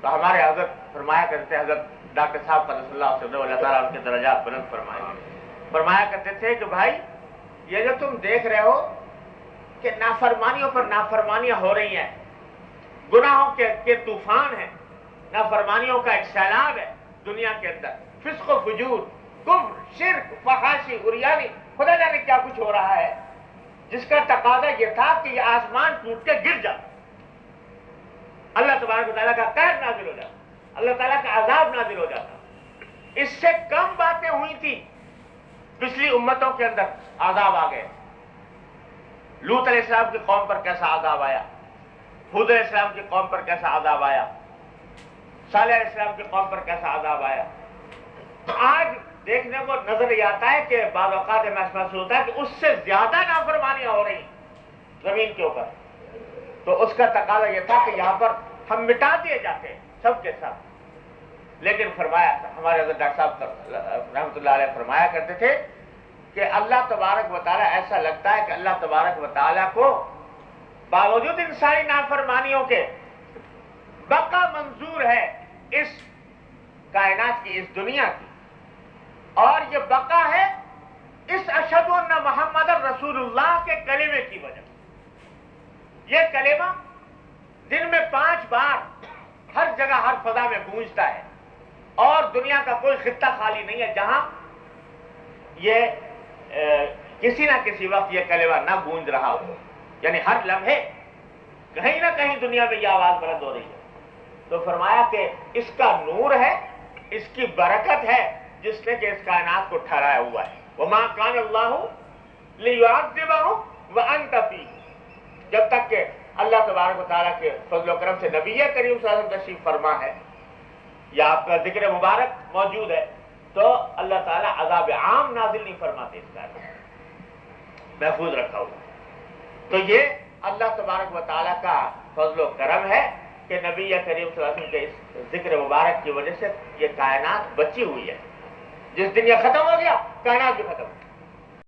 تو ہمارے حضرت فرمایا کرتے، حضرت ڈاکٹر صاحب قدس اللہ علیہ وسلم، اللہ تعالیٰ ان کے درجات بلند فرمایا کرتے تھے کہ بھائی یہ جو تم دیکھ رہے ہو کہ نافرمانیوں پر نافرمانیاں ہو رہی ہیں، گناہوں کے طوفان ہیں، نافرمانیوں کا ایک سیلاب ہے دنیا کے اندر، فسق و فجور، کفر، شرک، فحاشی، عریانی، خدا جانے کیا کچھ ہو رہا ہے، جس کا تقاضا یہ تھا کہ یہ آسمان ٹوٹ کے گر جائے، اللہ تبارک و تعالیٰ کا قہر نازل ہو جاتا، اللہ تعالیٰ کا عذاب نازل ہو جاتا۔ اس سے کم باتیں ہوئی تھی پچھلی امتوں کے اندر، عذاب آ گئے۔ لوط علیہ السلام کی قوم پر کیسا عذاب آیا، ہود علیہ السلام کی قوم پر کیسا عذاب آیا، صالح علیہ السلام کی قوم پر کیسا عذاب آیا۔ آج دیکھنے کو نظر یہ آتا ہے کہ بعض اوقات محسوس ہوتا ہے کہ اس سے زیادہ نافرمانیاں ہو رہی زمین کے اوپر، تو اس کا تقاضا یہ تھا کہ یہاں پر ہم مٹا دیے جاتے ہیں سب کے ساتھ۔ لیکن فرمایا، ہمارے حضرت ڈاکٹر صاحب رحمۃ اللہ علیہ فرمایا کرتے تھے کہ اللہ تبارک و تعالیٰ، ایسا لگتا ہے کہ اللہ تبارک و تعالیٰ کو باوجود ان ساری نافرمانیوں کے بقا منظور ہے اس کائنات کی، اس دنیا کی، اور یہ بقا ہے اس اشہد ان محمد رسول اللہ کے کلمے کی وجہ۔ یہ کلمہ دن میں 5 بار ہر جگہ ہر فضا میں گونجتا ہے، اور دنیا کا کوئی خطہ خالی نہیں ہے جہاں یہ کسی نہ کسی وقت یہ کلمہ نہ گونج رہا ہو، یعنی ہر لمحے کہیں نہ کہیں دنیا میں یہ آواز بلند ہو رہی ہے۔ تو فرمایا کہ اس کا نور ہے، اس کی برکت ہے، جس نے کہ اس کائنات کو ٹھہرایا ہوا ہے۔ وَمَا كَانَ اللَّهُ لِيُعَذِّبَهُمْ وَأَنْتَ فِيهِمْ، جب تک کہ اللہ تبارک و تعالیٰ کے فضل و کرم سے نبی کریم صلی اللہ علیہ وسلم تشریف فرما ہے یا آپ کا ذکر مبارک موجود ہے، تو اللہ تعالیٰ عذاب عام نازل نہیں فرماتے، اس کا محفوظ رکھا ہوا ہے۔ تو یہ اللہ تبارک و تعالیٰ کا فضل و کرم ہے کہ نبی کریم صلی اللہ علیہ وسلم کے اس ذکر مبارک کی وجہ سے یہ کائنات بچی ہوئی ہے۔ جس دن یہ ختم ہو گیا، کائنات بھی ختم ہو گئی۔